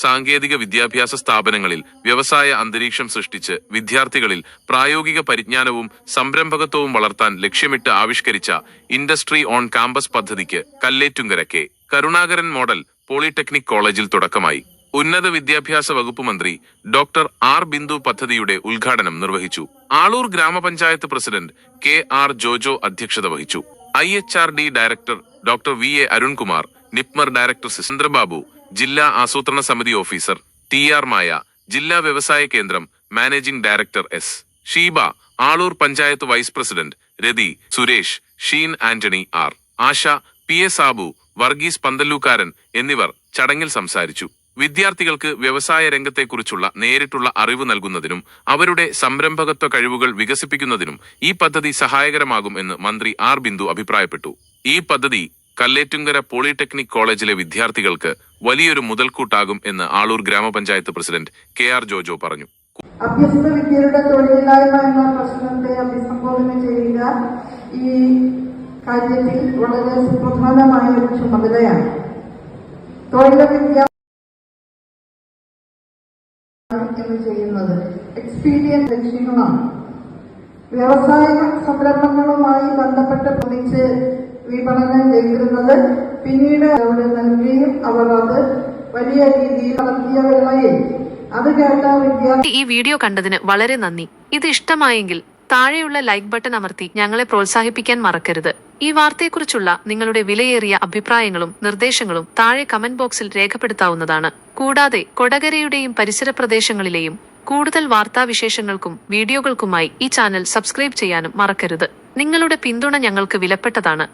സാങ്കേതിക വിദ്യാഭ്യാസ സ്ഥാപനങ്ങളിൽ വ്യവസായ അന്തരീക്ഷം സൃഷ്ടിച്ച് വിദ്യാർത്ഥികളിൽ പ്രായോഗിക പരിജ്ഞാനവും സംരംഭകത്വവും വളർത്താൻ ലക്ഷ്യമിട്ട് ആവിഷ്കരിച്ച ഇൻഡസ്ട്രി ഓൺ കാമ്പസ് പദ്ധതിക്ക് Kallettumkara K. Karunakaran model polytechnic കോളേജിൽ തുടക്കമായി. ഉന്നത വിദ്യാഭ്യാസ വകുപ്പ് മന്ത്രി ഡോക്ടർ ആർ ബിന്ദു പദ്ധതിയുടെ ഉദ്ഘാടനം നിർവഹിച്ചു. ആളൂർ ഗ്രാമപഞ്ചായത്ത് പ്രസിഡന്റ് കെ ആർ ജോജോ അധ്യക്ഷത വഹിച്ചു. IHRD director doctor VA Arunkumar, NIPMR director Chandrababu, ജില്ലാ ആസൂത്രണ സമിതി ഓഫീസർ TR മായ, ജില്ലാ വ്യവസായ കേന്ദ്രം managing director S. Sheeba, Aloor panchayat vice president Rathi, Suresh, Sheen Antony, R. Asha, PA Sabu, Varghese Panthallookaran എന്നിവർ ചടങ്ങിൽ സംസാരിച്ചു. വിദ്യാർത്ഥികൾക്ക് വ്യവസായ രംഗത്തെക്കുറിച്ചുള്ള നേരിട്ടുള്ള അറിവ് നൽകുന്നതിനും അവരുടെ സംരംഭകത്വ കഴിവുകൾ വികസിപ്പിക്കുന്നതിനും ഈ പദ്ധതി സഹായകരമാകും എന്ന് മന്ത്രി ആർ ബിന്ദു അഭിപ്രായപ്പെട്ടു. ഈ പദ്ധതി കല്ലേറ്റുങ്കര പോളിടെക്നിക് കോളേജിലെ വിദ്യാർത്ഥികൾക്ക് വലിയൊരു മുതൽക്കൂട്ടാകും എന്ന് ആളൂർ ഗ്രാമപഞ്ചായത്ത് പ്രസിഡന്റ് KR ജോജോ പറഞ്ഞു. അഭ്യസ്ത വിദ്യരുടെ തൊഴിലില്ലായ്മ എന്ന പ്രശ്നത്തെ അഭിസംബോധന ചെയ്യുക ഈ കാര്യത്തിൽ വളരെ സുപ്രധാനമായ ഒരു ചുമതലയാണ്. തൊഴിൽ വിദ്യ ചെയ്യുന്നത് എക്സ്പീരിയൻസ് ലക്ഷ്യങ്ങളാണ്. വ്യവസായ സംരംഭങ്ങളുമായി ബന്ധപ്പെട്ട് പൊന്നിച്ച് വിപണനം ചെയ്തിരുന്നത് പിന്നീട് അവിടെ നൽകുകയും അവർ അത് വലിയ രീതിയിൽ നടത്തിയ വേളയിൽ അത് കേട്ട വിദ്യാർത്ഥി. ഈ വീഡിയോ കണ്ടതിന് വളരെ നന്ദി. ഇത് ഇഷ്ടമായെങ്കിൽ താഴെയുള്ള ലൈക്ക് ബട്ടൺ അമർത്തി ഞങ്ങളെ പ്രോത്സാഹിപ്പിക്കാൻ മറക്കരുത്. ഈ വാർത്തയെക്കുറിച്ചുള്ള നിങ്ങളുടെ വിലയേറിയ അഭിപ്രായങ്ങളും നിർദ്ദേശങ്ങളും താഴെ കമന്റ് ബോക്സിൽ രേഖപ്പെടുത്താവുന്നതാണ്. കൂടാതെ കൊടകരയുടെയും പരിസര പ്രദേശങ്ങളിലെയും കൂടുതൽ വാർത്താവിശേഷങ്ങൾക്കും വീഡിയോകൾക്കുമായി ഈ ചാനൽ സബ്സ്ക്രൈബ് ചെയ്യാനും മറക്കരുത്. നിങ്ങളുടെ പിന്തുണ ഞങ്ങൾക്ക് വിലപ്പെട്ടതാണ്.